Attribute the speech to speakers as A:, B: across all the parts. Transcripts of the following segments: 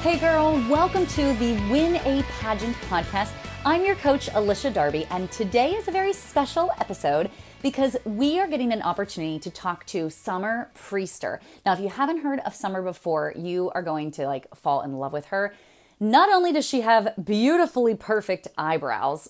A: Hey girl, welcome to the Win a Pageant podcast. I'm your coach, Alycia Darby, and today is a very special episode because we are getting an opportunity to talk to Summer Priester. Now, if you haven't heard of Summer before, you are going to fall in love with her. Not only does she have beautifully perfect eyebrows,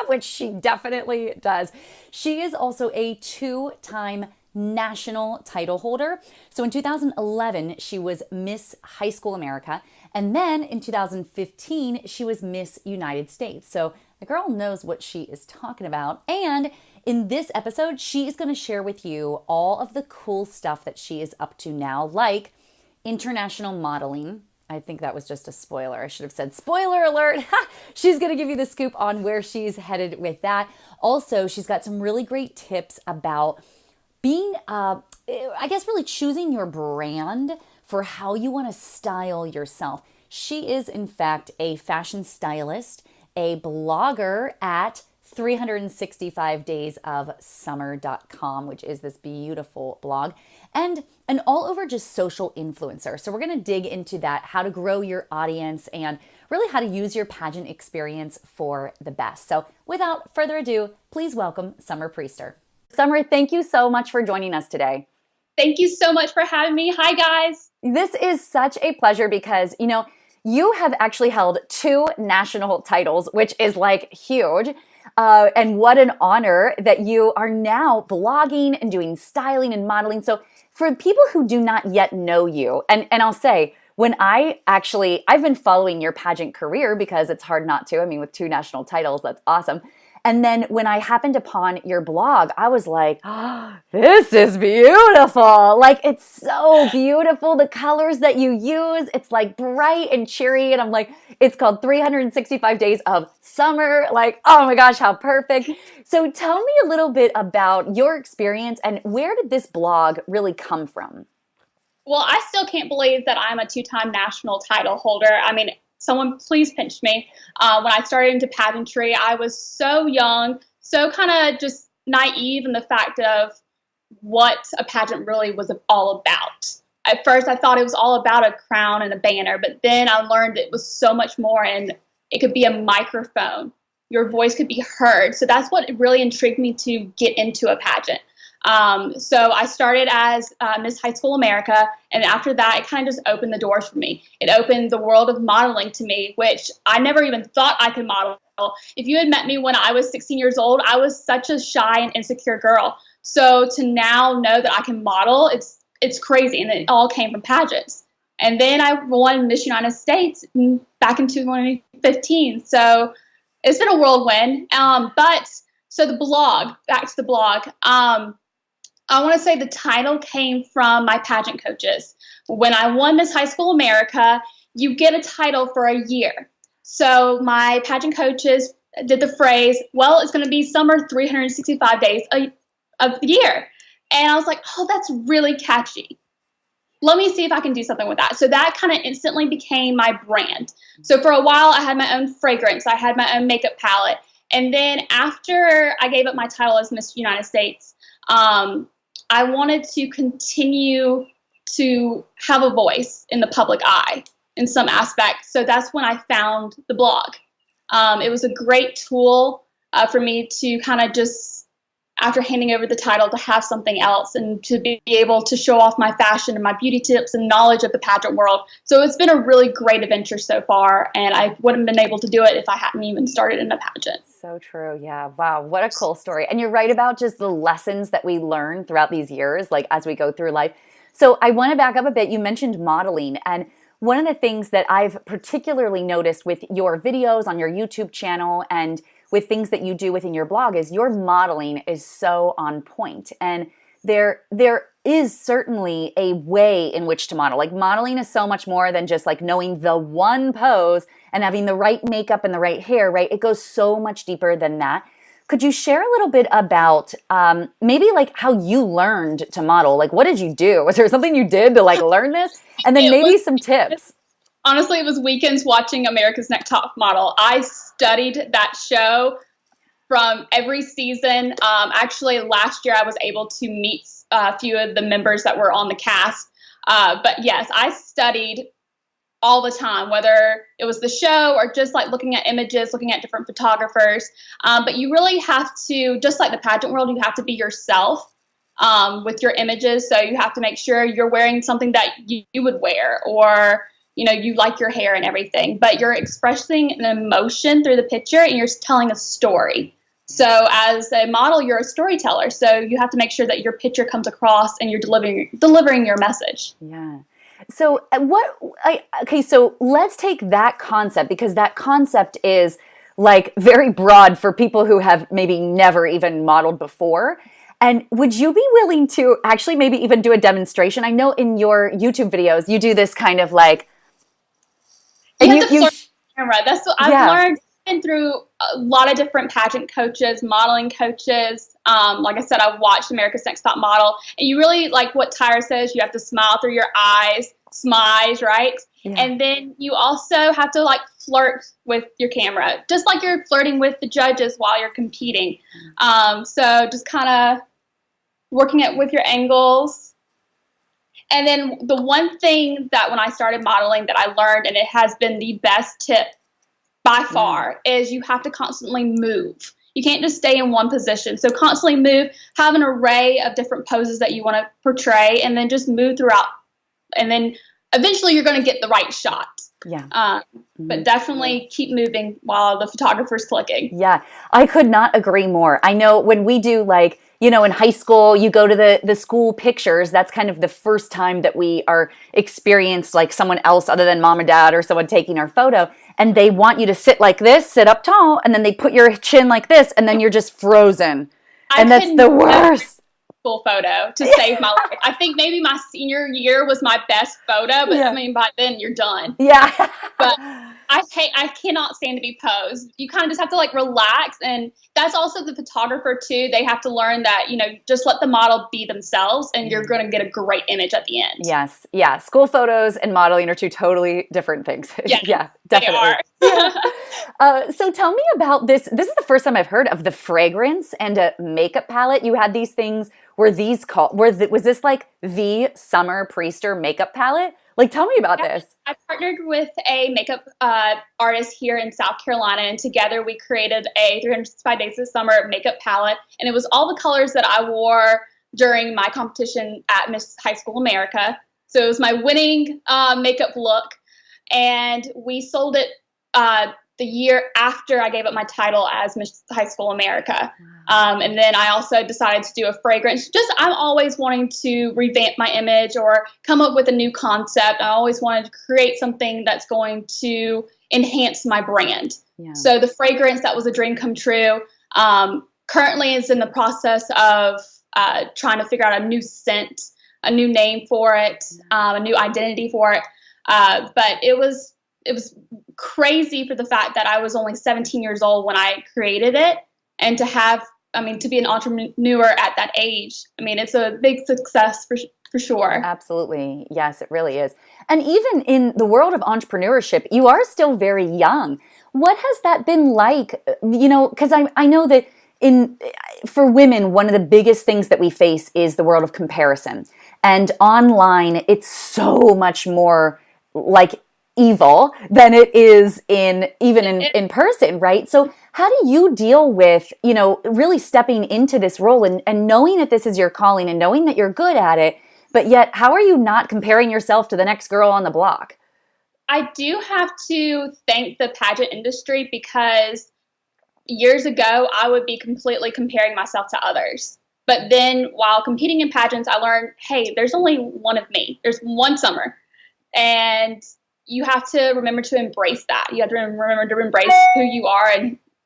A: which she definitely does, she is also a two-time national title holder. So in 2011, she was Miss High School America. And then in 2015, she was Miss United States. So the girl knows what she is talking about. And in this episode, she is going to share with you all of the cool stuff that she is up to now, like international modeling. I think that was just a spoiler. I should have said spoiler alert. She's going to give you the scoop on where she's headed with that. Also, she's got some really great tips about being, really choosing your brand for how you want to style yourself. She is, in fact, a fashion stylist, a blogger at 365daysofsummer.com, which is this beautiful blog, and an all-over just social influencer. So we're going to dig into that, how to grow your audience, and really how to use your pageant experience for the best. So without further adu, please welcome Summer Priester. Summer, thank you so much for joining us today.
B: Thank you so much for having me. Hi, guys.
A: This is such a pleasure because, you have actually held 2 national titles, which is huge. And what an honor that you are now blogging and doing styling and modeling. So for people who do not yet know you, and I'll say, I've been following your pageant career because it's hard not to. I mean, with 2 national titles, that's awesome. And then when I happened upon your blog, I was like, oh, this is beautiful. It's so beautiful. The colors that you use, it's bright and cheery. And I'm like, it's called 365 Days of Summer. Oh my gosh, how perfect. So tell me a little bit about your experience and where did this blog really come from?
B: Well, I still can't believe that I'm a 2-time national title holder. I mean, someone please pinch me. When I started into pageantry, I was so young, so kind of just naive in the fact of what a pageant really was all about. At first, I thought it was all about a crown and a banner, but then I learned it was so much more, and it could be a microphone. Your voice could be heard. So that's what really intrigued me to get into a pageant. So I started as Miss High School America, and after that, it kind of just opened the doors for me. It opened the world of modeling to me, which I never even thought I could model. If you had met me when I was 16 years old, I was such a shy and insecure girl. So to now know that I can model, it's crazy, and it all came from pageants. And then I won Miss United States back in 2015. So it's been a whirlwind. So the blog, back to the blog. I want to say the title came from my pageant coaches. When I won Miss High School America, you get a title for a year. So my pageant coaches did the phrase, well, it's going to be summer 365 days of the year. And I was like, oh, that's really catchy. Let me see if I can do something with that. So that kind of instantly became my brand. So for a while, I had my own fragrance. I had my own makeup palette. And then after I gave up my title as Miss United States, I wanted to continue to have a voice in the public eye in some aspect. So that's when I found the blog. It was a great tool for me to kind of just, after handing over the title, to have something else and to be able to show off my fashion and my beauty tips and knowledge of the pageant world. So it's been a really great adventure so far, and I wouldn't have been able to do it if I hadn't even started in a pageant.
A: So true. Yeah. Wow. What a cool story. And you're right about just the lessons that we learn throughout these years, as we go through life. So I want to back up a bit. You mentioned modeling. And one of the things that I've particularly noticed with your videos on your YouTube channel and with things that you do within your blog is your modeling is so on point. And there is certainly a way in which to model. Modeling is so much more than just knowing the one pose and having the right makeup and the right hair, right? It goes so much deeper than that. Could you share a little bit about maybe how you learned to model? What did you do? Was there something you did to learn this? And then maybe some tips.
B: Honestly, it was weekends watching America's Next Top Model. I studied that show from every season. Actually, last year I was able to meet a few of the members that were on the cast. But yes, I studied all the time, whether it was the show or just like looking at images, looking at different photographers. But you really have to, just like the pageant world, you have to be yourself with your images. So you have to make sure you're wearing something that you would wear, or you like your hair and everything, but you're expressing an emotion through the picture and you're telling a story. So as a model, you're a storyteller. So you have to make sure that your picture comes across and you're delivering your message.
A: Yeah. So so let's take that concept, because that concept is like very broad for people who have maybe never even modeled before. And would you be willing to actually maybe even do a demonstration? I know in your YouTube videos, you do this kind of like,
B: and you flirt with the camera. That's what I've learned through a lot of different pageant coaches, modeling coaches. Like I said, I've watched America's Next Top Model, and you really, like what Tyra says, you have to smile through your eyes, smize, right? Yeah. And then you also have to like flirt with your camera, just like you're flirting with the judges while you're competing. So just kind of working it with your angles. And then the one thing that when I started modeling that I learned, and it has been the best tip by far, is you have to constantly move. You can't just stay in one position. So constantly move, have an array of different poses that you want to portray, and then just move throughout. And then eventually you're going to get the right shot. Yeah. But definitely keep moving while the photographer's clicking.
A: Yeah, I could not agree more. I know when we do like, in high school, you go to the school pictures, that's kind of the first time that we are experienced like someone else other than mom or dad or someone taking our photo. And they want you to sit like this, sit up tall, and then they put your chin like this, and then you're just frozen. And that's the worst.
B: School photo to save my life. I think maybe my senior year was my best photo, but I mean, by then you're done.
A: Yeah.
B: But I cannot stand to be posed. You kind of just have to like relax, and that's also the photographer too. They have to learn that, just let the model be themselves, and you're going to get a great image at the end.
A: Yes. Yeah. School photos and modeling are two totally different things. Yeah, definitely.
B: They are.
A: Yeah. So tell me about this. This is the first time I've heard of the fragrance and a makeup palette. You had these things. Was this like the Summer Priester makeup palette? Like, tell me about this.
B: I partnered with a makeup artist here in South Carolina, and together we created a 365 Days of Summer makeup palette. And it was all the colors that I wore during my competition at Miss High School America. So it was my winning makeup look. And we sold it the year after I gave up my title as Miss High School America. And then I also decided to do a fragrance. I'm always wanting to revamp my image or come up with a new concept. I always wanted to create something that's going to enhance my brand. Yeah. So the fragrance, that was a dream come true. Currently is in the process of trying to figure out a new scent, a new name for it, a new identity for it. But it was crazy for the fact that I was only 17 years old when I created it, and to be an entrepreneur at that age, it's a big success for sure. Absolutely. Yes, it really is. And even in the world of entrepreneurship, you are still very young. What has that been like? Because I know that for women, one of the biggest things that we face is the world of comparison. And online, it's so much more like evil than it is in person, right? So how do you deal with, really stepping into this role and knowing that this is your calling and knowing that you're good at it, but yet how are you not comparing yourself to the next girl on the block? I do have to thank the pageant industry, because years ago I would be completely comparing myself to others. But then while competing in pageants, I learned, hey, there's only one of me. There's one Summer. And you have to remember to embrace that. You have to remember to embrace who you are,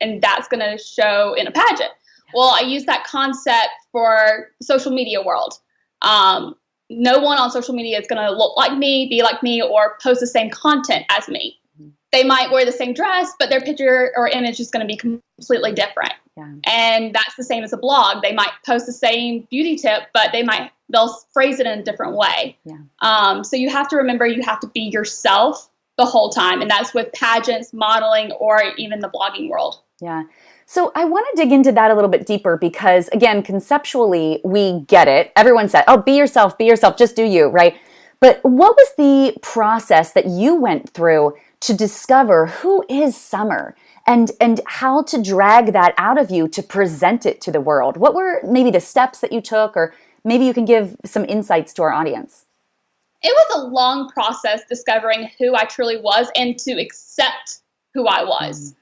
B: and that's going to show in a pageant. Well, I use that concept for the social media world. No one on social media is going to look like me, be like me, or post the same content as me. They might wear the same dress, but their picture or image is going to be completely different. Yeah. And that's the same as a blog. They might post the same beauty tip, but they'll phrase it in a different way. Yeah. So you have to remember you have to be yourself the whole time. And that's with pageants, modeling, or even the blogging world. Yeah. So I want to dig into that a little bit deeper, because again, conceptually, we get it. Everyone said, oh, be yourself, just do you, right?
A: But what was the process that you went through to discover who is Summer and how to drag that out of you to present it to the world? What were maybe the steps that you took, or maybe you can give some insights to our audience?
B: It was a long process discovering who I truly was and to accept who I was.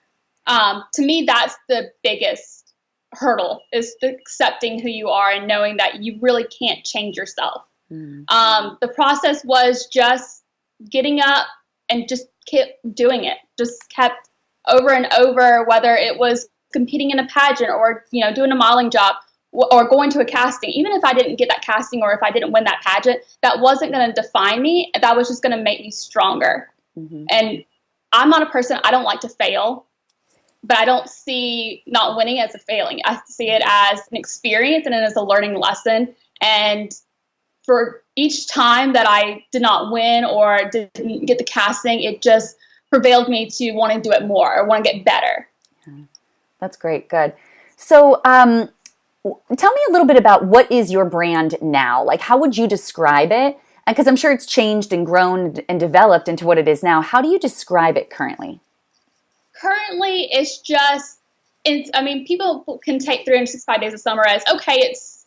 B: To me, that's the biggest hurdle, is accepting who you are and knowing that you really can't change yourself. The process was just getting up and just kept doing it. Just kept over and over, whether it was competing in a pageant or, doing a modeling job or going to a casting. Even if I didn't get that casting or if I didn't win that pageant, that wasn't going to define me. That was just going to make me stronger. And I'm not a person, I don't like to fail, but I don't see not winning as a failing. I see it as an experience and as a learning lesson. And for each time that I did not win or didn't get the casting, it just prevailed me to want to do it more or want to get better.
A: That's great. Good. So tell me a little bit about what is your brand now? Like, how would you describe it? And because I'm sure it's changed and grown and developed into what it is now. How do you describe it currently?
B: Currently, people can take 365 days of summer as, okay, it's,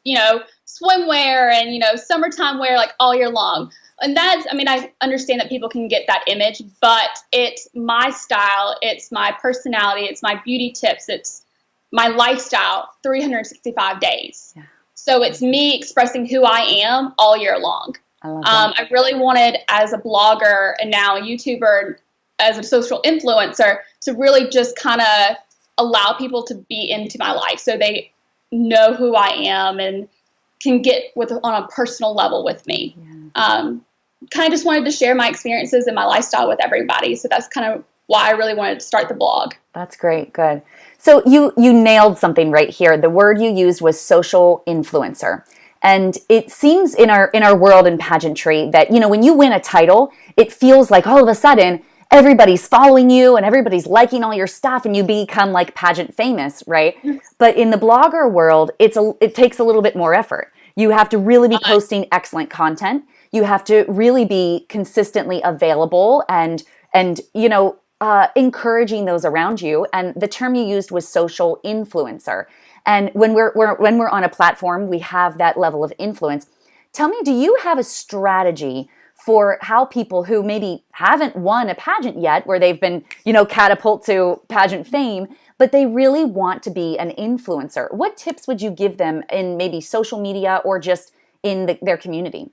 B: swimwear and, summertime wear like all year long. And I understand that people can get that image, but it's my style, it's my personality, it's my beauty tips, it's my lifestyle 365 days. Yeah. So it's me expressing who I am all year long.
A: I love that.
B: I really wanted, as a blogger and now a YouTuber, as a social influencer, to really just kind of allow people to be into my life so they know who I am and can get on a personal level with me. Yeah. Kind of just wanted to share my experiences and my lifestyle with everybody. So that's kind of why I really wanted to start the blog.
A: That's great. Good. So you nailed something right here. The word you used was social influencer. And it seems in our world in pageantry that, when you win a title, it feels like all of a sudden everybody's following you and everybody's liking all your stuff and you become like pageant famous, right? But in the blogger world, it takes a little bit more effort. You have to really be posting excellent content. You have to really be consistently available and encouraging those around you. And the term you used was social influencer. And when we're on a platform, we have that level of influence. Tell me, do you have a strategy for how people who maybe haven't won a pageant yet, where they've been, catapult to pageant fame, but they really want to be an influencer? What tips would you give them in maybe social media or just in their community?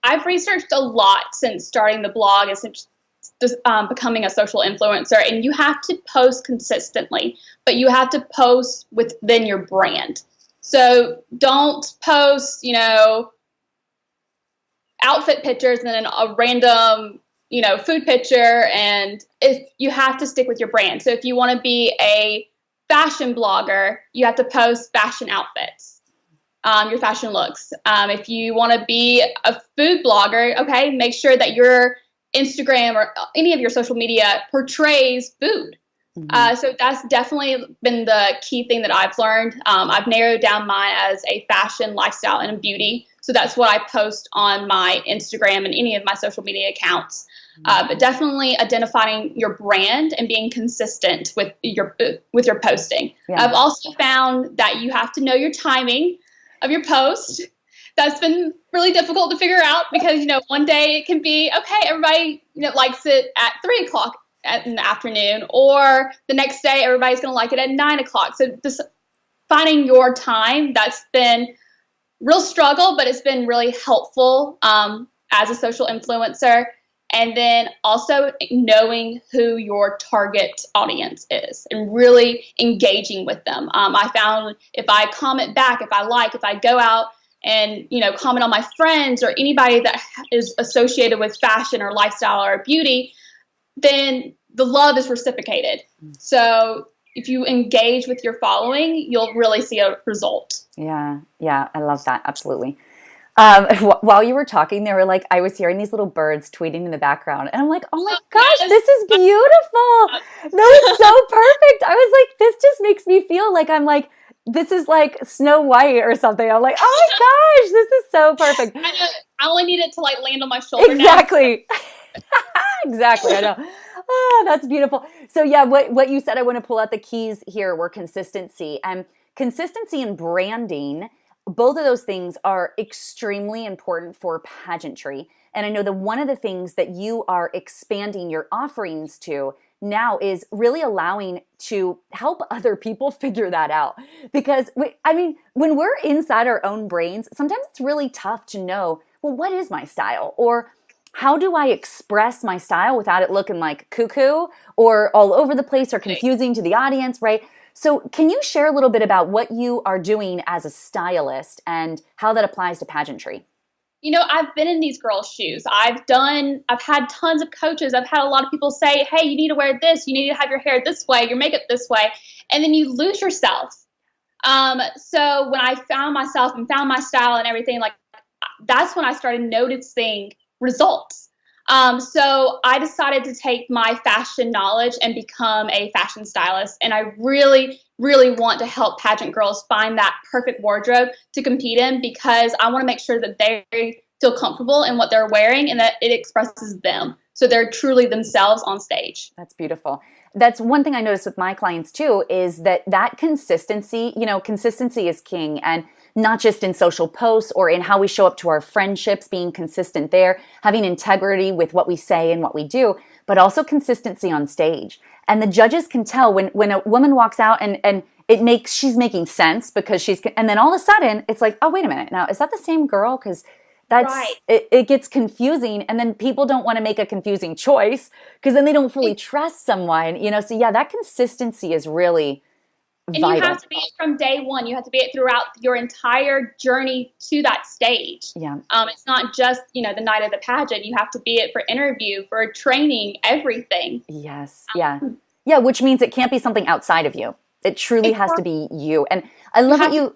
B: I've researched a lot since starting the blog and since becoming a social influencer, and you have to post consistently, but you have to post within your brand. So don't post, outfit pictures and then a random, food picture. And if you have to stick with your brand. So if you want to be a fashion blogger, you have to post fashion outfits, your fashion looks. If you want to be a food blogger, okay, make sure that your Instagram or any of your social media portrays food. So that's definitely been the key thing that I've learned. I've narrowed down mine as a fashion, lifestyle, and a beauty. So that's what I post on my Instagram and any of my social media accounts. But definitely identifying your brand and being consistent with your posting. Yeah. I've also found that you have to know your timing of your post. That's been really difficult to figure out because, one day it can be, okay, everybody likes it at 3 o'clock in the afternoon, or the next day everybody's going to like it at 9 o'clock. So just finding your time, that's been real struggle, but it's been really helpful as a social influencer. And then also knowing who your target audience is and really engaging with them. I found if I comment back, if I go out and, comment on my friends or anybody that is associated with fashion or lifestyle or beauty, then the love is reciprocated. So if you engage with your following, you'll really see a result.
A: Yeah, I love that. Absolutely. While you were talking, I was hearing these little birds tweeting in the background, and I'm like, oh my gosh, this is beautiful. No, it's so perfect. I was like, this just makes me feel like I'm like this is like Snow White or something. I'm like, oh my gosh, this is so perfect.
B: I know. I only need it to like land on my shoulder.
A: Exactly. Exactly. I know. Oh, that's beautiful. So yeah, what you said, I want to pull out the keys here were consistency and consistency and branding. Both of those things are extremely important for pageantry. And I know that one of the things that you are expanding your offerings to now is really allowing to help other people figure that out. Because when we're inside our own brains, sometimes it's really tough to know, well, what is my style? Or how do I express my style without it looking like cuckoo or all over the place or confusing to the audience, right? So can you share a little bit about what you are doing as a stylist and how that applies to pageantry?
B: I've been in these girls' shoes. I've had tons of coaches. I've had a lot of people say, hey, you need to wear this. You need to have your hair this way, your makeup this way. And then you lose yourself. So when I found myself and found my style and everything, like that's when I started noticing results. So I decided to take my fashion knowledge and become a fashion stylist. And I really, really want to help pageant girls find that perfect wardrobe to compete in, because I want to make sure that they feel comfortable in what they're wearing and that it expresses them. So they're truly themselves on stage.
A: That's beautiful. That's one thing I notice with my clients too, is that consistency, consistency is king. And not just in social posts or in how we show up to our friendships, being consistent there, having integrity with what we say and what we do, but also consistency on stage. And the judges can tell when a woman walks out and she's making sense because and then all of a sudden it's like, oh, wait a minute. Now, is that the same girl? Because
B: right.
A: It gets confusing, and then people don't want to make a confusing choice because then they don't fully trust someone, so yeah, that consistency is really vital.
B: And you have to be it from day one. You have to be it throughout your entire journey to that stage.
A: Yeah.
B: It's not just, the night of the pageant. You have to be it for interview, for training, everything.
A: Yes. Yeah. Yeah. Which means it can't be something outside of you. It truly has to be you. And I love that you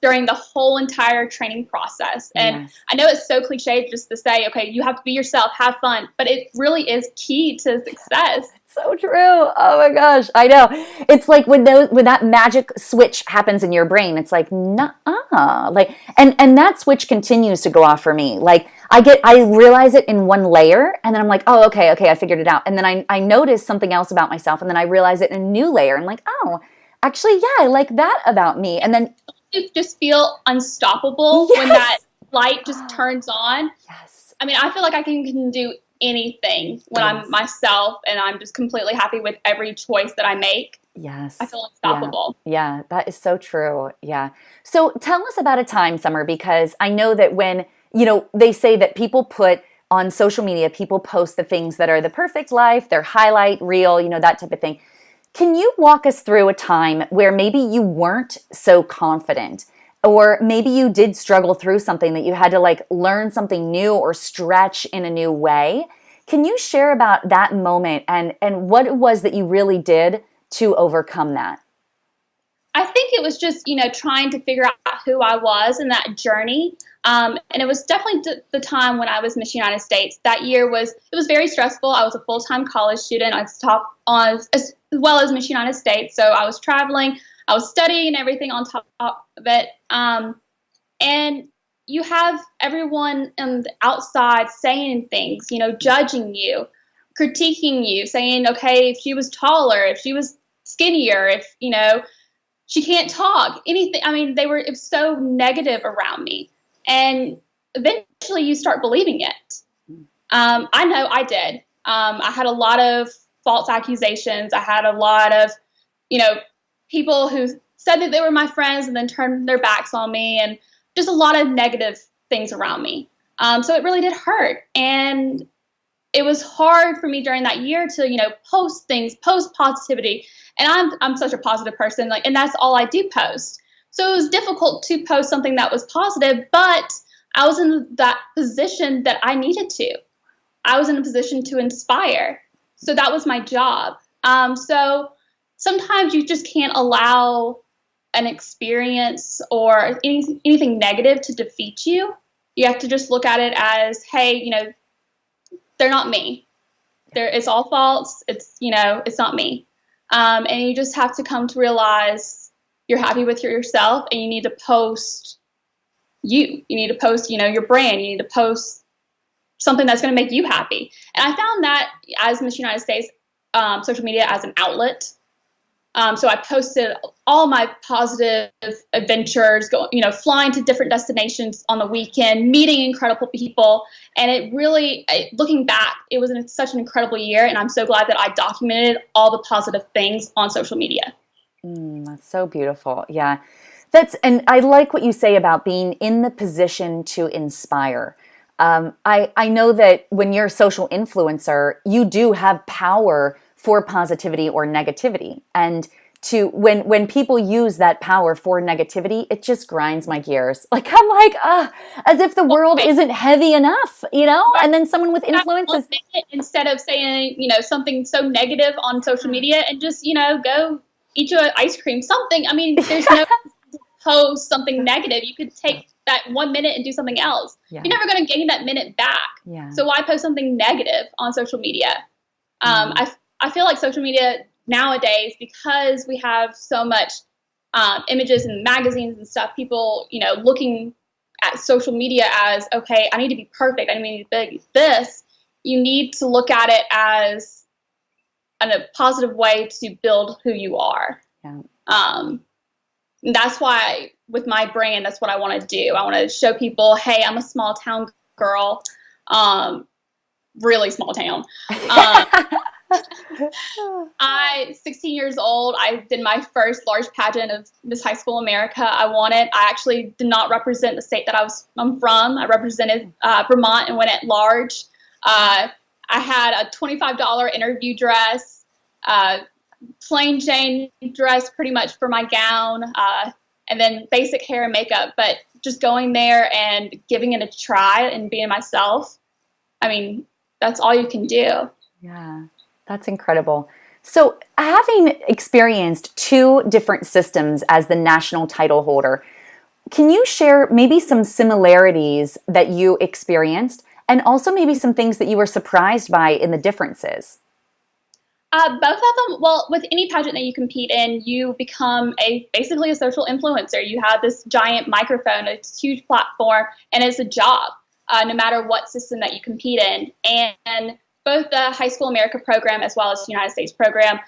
B: during the whole entire training process. And yes. I know it's so cliche just to say, okay, you have to be yourself, have fun, but it really is key to success.
A: So true. Oh my gosh. I know. It's like when that magic switch happens in your brain, it's like, nuh-uh. Like, and that switch continues to go off for me. Like I realize it in one layer and then I'm like, oh, okay, I figured it out. And then I notice something else about myself and then I realize it in a new layer. And I'm like, oh, actually, yeah, I like that about me. And then
B: you just feel unstoppable when that light just turns on.
A: Yes.
B: I mean, I feel like I can do anything when I'm myself and I'm just completely happy with every choice that I make.
A: Yes.
B: I feel unstoppable.
A: Yeah, that is so true. Yeah. So tell us about a time, Summer, because I know that when, they say that people put on social media, people post the things that are the perfect life, their highlight reel, that type of thing. Can you walk us through a time where maybe you weren't so confident, or maybe you did struggle through something that you had to like learn something new or stretch in a new way? Can you share about that moment and what it was that you really did to overcome that?
B: I think it was just, trying to figure out who I was in that journey. And it was definitely the time when I was Miss United States. That year was very stressful. I was a full-time college student. I was top on as well as Miss United States. So I was traveling, I was studying and everything on top of it. And you have everyone on the outside saying things, judging you, critiquing you, saying, okay, if she was taller, if she was skinnier, if, she can't talk, anything. I mean, it was so negative around me. And eventually you start believing it. I know I did. I had a lot of false accusations. I had a lot of, people who said that they were my friends and then turned their backs on me, and just a lot of negative things around me. So it really did hurt. And it was hard for me during that year to, post things, post positivity. And I'm such a positive person, and that's all I do post. So it was difficult to post something that was positive, but I was in that position that I needed to. I was in a position to inspire. So that was my job. So sometimes you just can't allow an experience or anything negative to defeat you. You have to just look at it as, hey, they're not me. It's all false. It's not me. And you just have to come to realize you're happy with yourself, and you need to post you need to post, your brand. You need to post something that's going to make you happy. And I found that as Miss United States, social media as an outlet. So I posted all my positive adventures, flying to different destinations on the weekend, meeting incredible people. And it really, looking back, it was such an incredible year. And I'm so glad that I documented all the positive things on social media.
A: That's so beautiful. Yeah. And I like what you say about being in the position to inspire. I know that when you're a social influencer, you do have power for positivity or negativity. And when people use that power for negativity, it just grinds my gears. Like, I'm like, as if the world isn't heavy enough, And then someone with influence is...
B: Instead of saying, something so negative on social media, and just, go eat you an ice cream, something. I mean, there's no post something negative. You could take that 1 minute and do something else. Yeah. You're never going to gain that minute back. Yeah. So why post something negative on social media? I feel like social media nowadays, because we have so much images and magazines and stuff, people, looking at social media as, okay, I need to be perfect. I need to be this. You need to look at it as a positive way to build who you are. Yeah. That's why with my brand, that's what I want to do. I want to show people, hey, I'm a small town girl, really small town. 16 years old, I did my first large pageant of Miss High School America. I won it. I actually did not represent the state that I'm from. I represented Vermont and went at large. I had a $25 interview dress, plain Jane dress pretty much for my gown, and then basic hair and makeup. But just going there and giving it a try and being myself, I mean, that's all you can do.
A: Yeah. That's incredible. So having experienced 2 different systems as the national title holder, can you share maybe some similarities that you experienced and also maybe some things that you were surprised by in the differences?
B: Both of them. Well, with any pageant that you compete in, you become basically a social influencer. You have this giant microphone, a huge platform, and it's a job, no matter what system that you compete in. And both the High School America program as well as the United States program,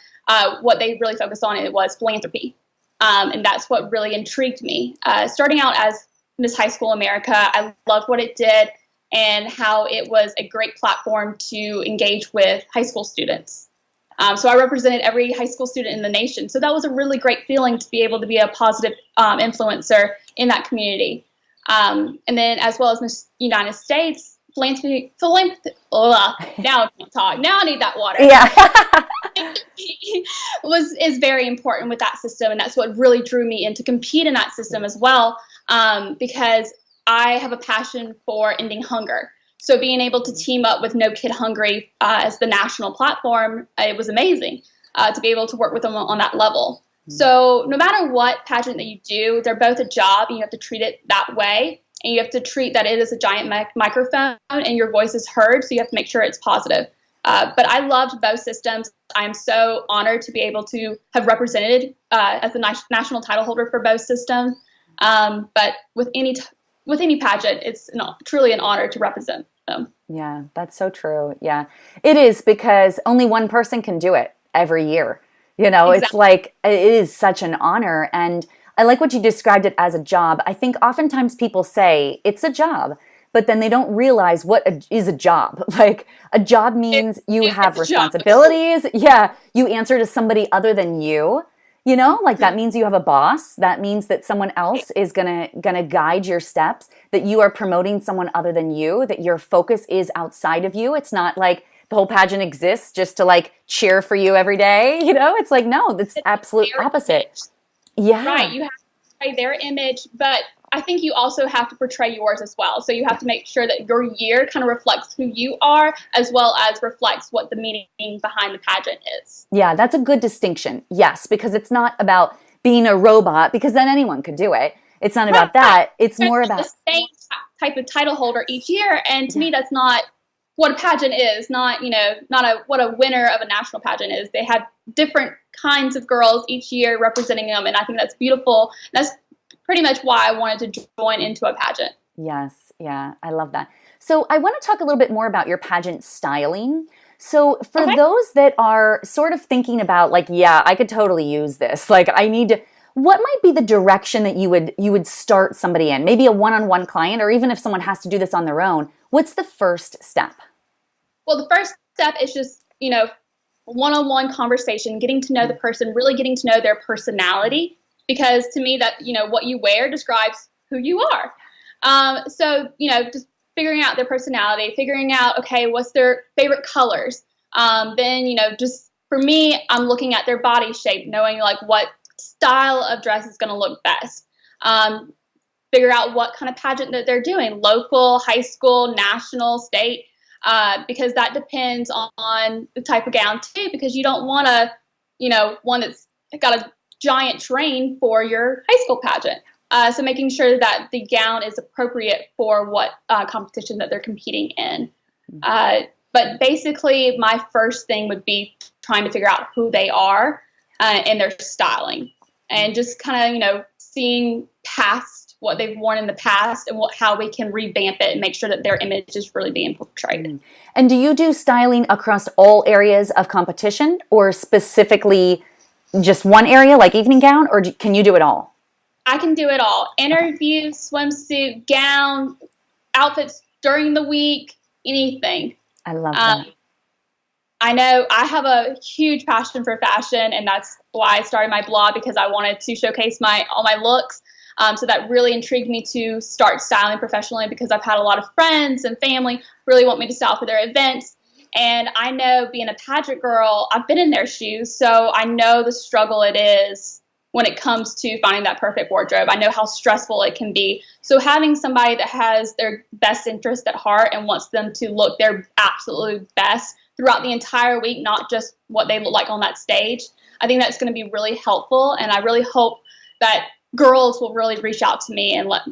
B: what they really focused on it was philanthropy. And that's what really intrigued me. Starting out as Miss High School America, I loved what it did and how it was a great platform to engage with high school students. So I represented every high school student in the nation. So that was a really great feeling to be able to be a positive influencer in that community. And then as well as Miss United States, philanthropy, now I can't talk. Now I need that water.
A: Yeah.
B: is very important with that system, and that's what really drew me in to compete in that system as well, because I have a passion for ending hunger. So being able to team up with No Kid Hungry as the national platform, it was amazing to be able to work with them on that level. So no matter what pageant that you do, they're both a job, and you have to treat it that way. And you have to treat that it is a giant microphone and your voice is heard, so you have to make sure it's positive. But I loved both systems. I'm so honored to be able to have represented as the national title holder for both systems. But with any pageant, it's truly an honor to represent them.
A: Yeah, that's so true. Yeah, it is, because only one person can do it every year. Exactly. It's like, it is such an honor. And I like what you described it as a job. I think oftentimes people say it's a job, but then they don't realize what is a job. Like, a job means you have responsibilities. Yeah. You answer to somebody other than you, like that means you have a boss. That means that someone else is gonna guide your steps, that you are promoting someone other than you, that your focus is outside of you. It's not like the whole pageant exists just to cheer for you every day. It's like, no, that's absolute opposite. Yeah.
B: Right. You have to portray their image, but I think you also have to portray yours as well. So you have to make sure that your year kind of reflects who you are, as well as reflects what the meaning behind the pageant is.
A: Yeah, that's a good distinction. Yes, because it's not about being a robot, because then anyone could do it. It's not about that. It's more about
B: the same type of title holder each year. And to me, that's not what a pageant is, not, what a winner of a national pageant is. They have different kinds of girls each year representing them, and I think that's beautiful. That's pretty much why I wanted to join into a pageant.
A: Yes, yeah, I love that. So I want to talk a little bit more about your pageant styling. So for those that are sort of thinking about like, yeah, I could totally use this. Like what might be the direction that you would start somebody in? Maybe a one-on-one client, or even if someone has to do this on their own, what's the first step?
B: Well, the first step is just, one-on-one conversation, getting to know the person, really getting to know their personality, because to me that, what you wear describes who you are. So, just figuring out their personality, figuring out, okay, what's their favorite colors. Then, just for me, I'm looking at their body shape, knowing like what style of dress is going to look best. Figure out what kind of pageant that they're doing, local, high school, national, state, because that depends on the type of gown too, because you don't want one that's got a giant train for your high school pageant. So making sure that the gown is appropriate for what competition that they're competing in. But basically, my first thing would be trying to figure out who they are and their styling, and just kind of, seeing past what they've worn in the past and how we can revamp it and make sure that their image is really being portrayed.
A: And do you do styling across all areas of competition, or specifically just one area like evening gown, or can you do it all?
B: I can do it all. Interview, swimsuit, gown, outfits during the week, anything.
A: I love that.
B: I know I have a huge passion for fashion, and that's why I started my blog, because I wanted to showcase all my looks. So that really intrigued me to start styling professionally, because I've had a lot of friends and family really want me to style for their events. And I know, being a pageant girl, I've been in their shoes, so I know the struggle it is when it comes to finding that perfect wardrobe. I know how stressful it can be. So having somebody that has their best interest at heart and wants them to look their absolute best throughout the entire week, not just what they look like on that stage, I think that's going to be really helpful. And I really hope that girls will really reach out to me and let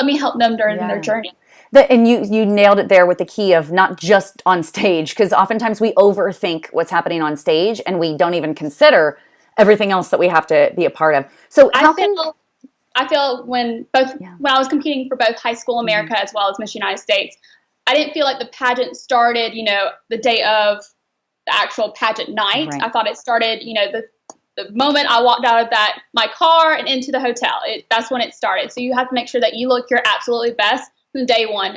B: me help them during their journey.
A: And you nailed it there with the key of not just on stage, because oftentimes we overthink what's happening on stage and we don't even consider everything else that we have to be a part of. So I
B: feel when I was competing for both High School America as well as Miss United States, I didn't feel like the pageant started, the day of the actual pageant night.
A: Right.
B: I thought it started, the moment I walked out of my car and into the hotel. That's when it started. So you have to make sure that you look your absolutely best from day one.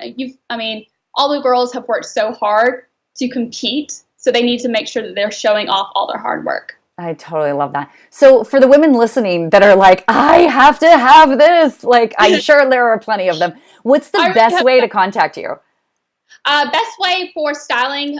B: All the girls have worked so hard to compete, so they need to make sure that they're showing off all their hard work.
A: I totally love that. So for the women listening that are like, I have to have this, like, I'm sure there are plenty of them. What's the best way to contact you?
B: Best way for styling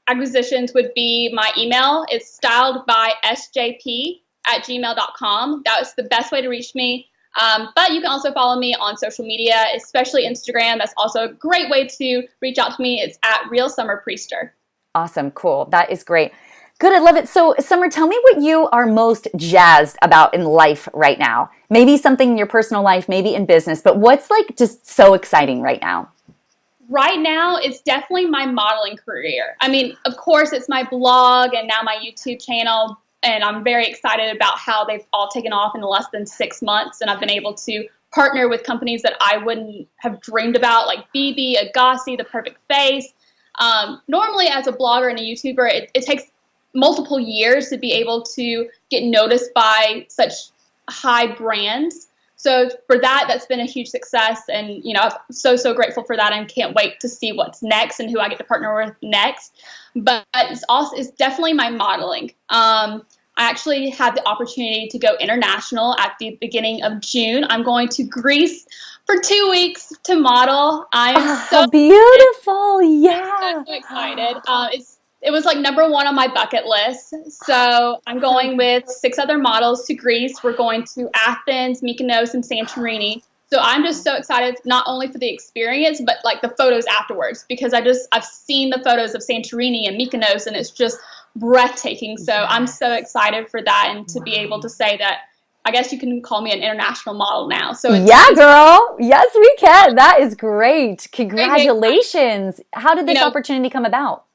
B: acquisitions would be my email. It's styledbysjp@gmail.com. That was the best way to reach me. But you can also follow me on social media, especially Instagram. That's also a great way to reach out to me. It's @RealSummerPriester.
A: Awesome. Cool. That is great. Good. I love it. So, Summer, tell me what you are most jazzed about in life right now. Maybe something in your personal life, maybe in business, but what's like just so exciting right now?
B: Right now, it's definitely my modeling career. Of course, it's my blog and now my YouTube channel, and I'm very excited about how they've all taken off in less than 6 months, and I've been able to partner with companies that I wouldn't have dreamed about, like BB, Agassi, The Perfect Face. Normally, as a blogger and a YouTuber, it takes multiple years to be able to get noticed by such high brands. So for that, that's been a huge success, and I'm so grateful for that, and can't wait to see what's next and who I get to partner with next. But it's definitely my modeling. I actually had the opportunity to go international at the beginning of June. I'm going to Greece for 2 weeks to model. I'm so
A: beautiful! Yeah,
B: so excited. It was like number one on my bucket list. So I'm going with 6 other models to Greece. We're going to Athens, Mykonos, and Santorini. So I'm just so excited, not only for the experience, but like the photos afterwards, because I've seen the photos of Santorini and Mykonos, and it's just breathtaking. So I'm so excited for that, and to be able to say that I guess you can call me an international model now. So
A: yeah, girl. Yes, we can. That is great. Congratulations. How did this opportunity come about?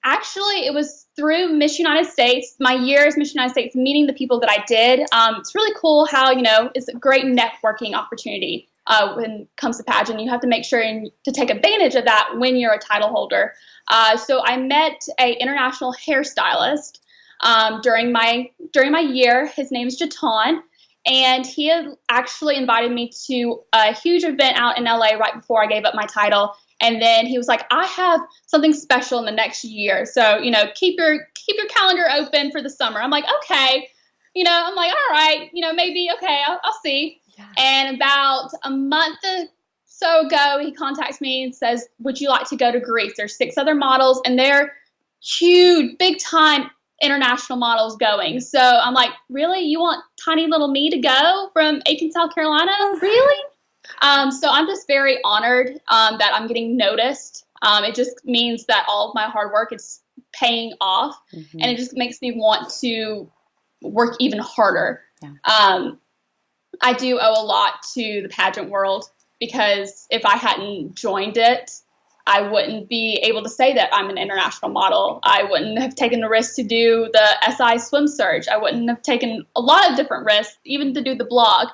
B: Actually, it was through Miss United States, my year as Miss United States, meeting the people that I did. It's really cool how, it's a great networking opportunity when it comes to pageant. You have to make sure to take advantage of that when you're a title holder. So I met an international hairstylist during my year. His name is Jaton, and he had actually invited me to a huge event out in LA right before I gave up my title. And then he was like, I have something special in the next year. So, keep your calendar open for the summer. I'm like, okay. I'm like, all right, maybe, okay, I'll see. Yeah. And about a month or so ago, he contacts me and says, would you like to go to Greece? There's 6 other models, and they're huge, big time international models going. So I'm like, really? You want tiny little me to go from Aiken, South Carolina? Really? So I'm just very honored that I'm getting noticed. It just means that all of my hard work is paying off, and it just makes me want to work even harder. Yeah. I do owe a lot to the pageant world, because if I hadn't joined it, I wouldn't be able to say that I'm an international model. I wouldn't have taken the risk to do the SI swim surge. I wouldn't have taken a lot of different risks, even to do the blog.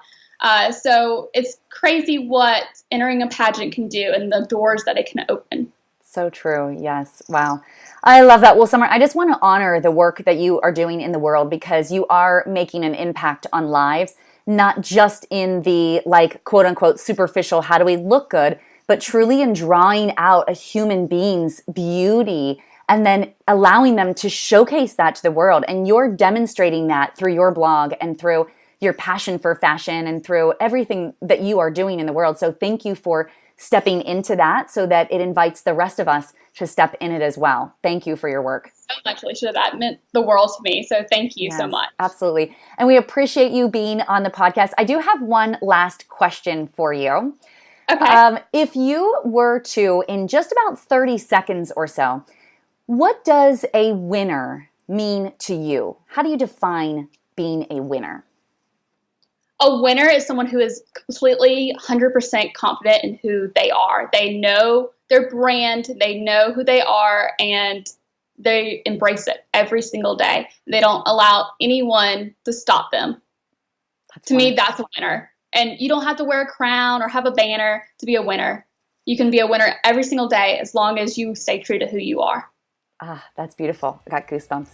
B: So it's crazy what entering a pageant can do and the doors that it can open.
A: So true. Yes. Wow. I love that. Well, Summer, I just want to honor the work that you are doing in the world, because you are making an impact on lives, not just in the quote unquote superficial, how do we look good, but truly in drawing out a human being's beauty and then allowing them to showcase that to the world. And you're demonstrating that through your blog and through your passion for fashion and through everything that you are doing in the world. So thank you for stepping into that so that it invites the rest of us to step in it as well. Thank you for your work.
B: So much, Alycia. That meant the world to me. So thank you so much.
A: Absolutely. And we appreciate you being on the podcast. I do have one last question for you.
B: Okay.
A: If you were to, in just about 30 seconds or so, what does a winner mean to you? How do you define being a winner?
B: A winner is someone who is completely 100% confident in who they are. They know their brand, they know who they are, and they embrace it every single day. They don't allow anyone to stop them. To me, that's a winner. And you don't have to wear a crown or have a banner to be a winner. You can be a winner every single day as long as you stay true to who you are.
A: Ah, that's beautiful. I got goosebumps.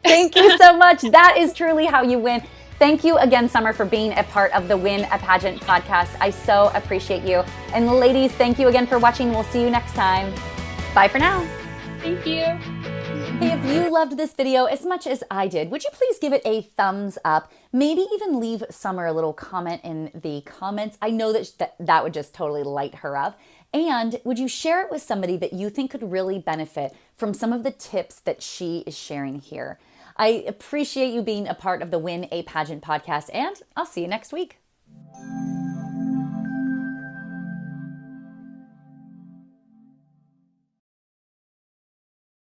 A: Thank you so much. That is truly how you win. Thank you again, Summer, for being a part of the Win a Pageant podcast. I so appreciate you. And ladies, thank you again for watching. We'll see you next time. Bye for now.
B: Thank you.
A: Hey, if you loved this video as much as I did, would you please give it a thumbs up? Maybe even leave Summer a little comment in the comments. I know that would just totally light her up. And would you share it with somebody that you think could really benefit from some of the tips that she is sharing here? I appreciate you being a part of the Win a Pageant podcast, and I'll see you next week.